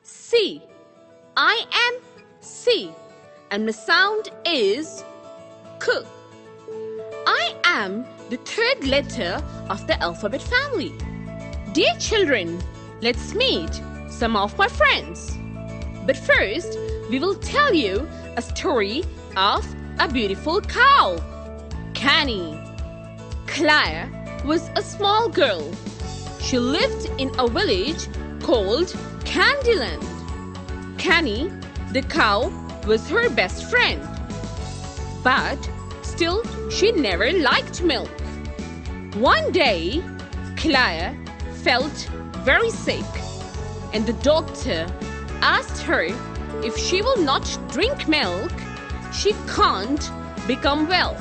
C. I am C, and my sound is K. I am the third letter of the alphabet family. Dear children, let's meet some of my friends. But first, we will tell you a story of a beautiful cow, Kenny. Claire was a small girl. She lived in a village called Candyland. Kenny, the cow, was her best friend. But still, she never liked milk. One day, Claire felt very sick, and the doctor asked her if she will not drink milk, she can't become well.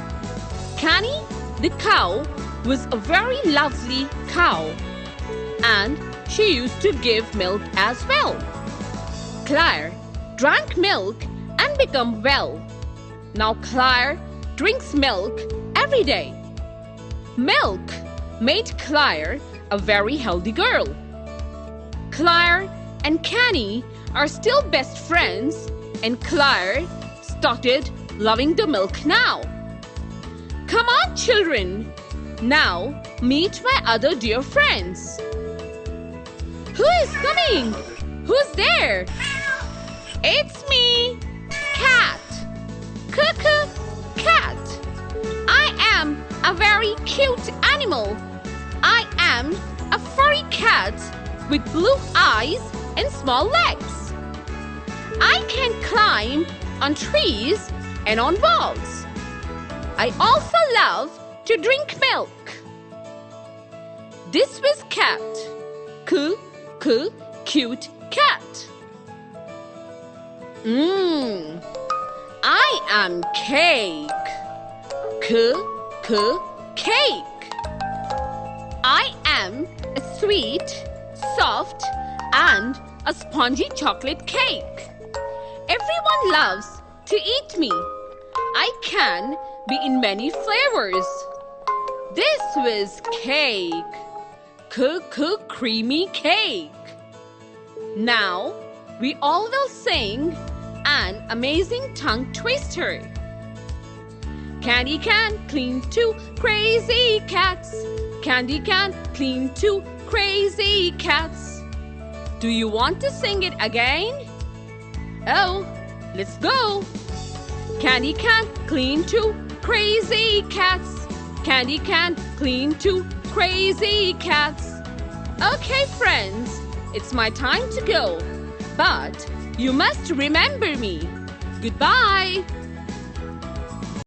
Kenny, the cow, was a very lovely cow, and she used to give milk as well. Claire drank milk and became well. Now Claire drinks milk every day. Milk made Claire a very healthy girl. Claire and Kenny are still best friends, and Claire started loving the milk now. Come on, children. Now meet my other dear friends. Who is coming? Who's there? It's me, Cat. Cuckoo, cat. I am a very cute animal. I am a furry cat with blue eyes and small legs. I can climb on trees and on walls. I also love to drink milk. This was Cat. Cute cat. I am Cake. Cake. I am a sweet, soft, and a spongy chocolate cake. Everyone loves to eat me. I can be in many flavors. This was Cake. Creamy cake. Now we all will sing an amazing tongue twister. Candy can clean 2 crazy cats. Candy can clean 2 crazy cats. Do you want to sing it again? Oh, let's go. Candy can clean 2 crazy cats. Candy can clean 2 crazy cats. Okay, friends, it's my time to go. But you must remember me. Goodbye.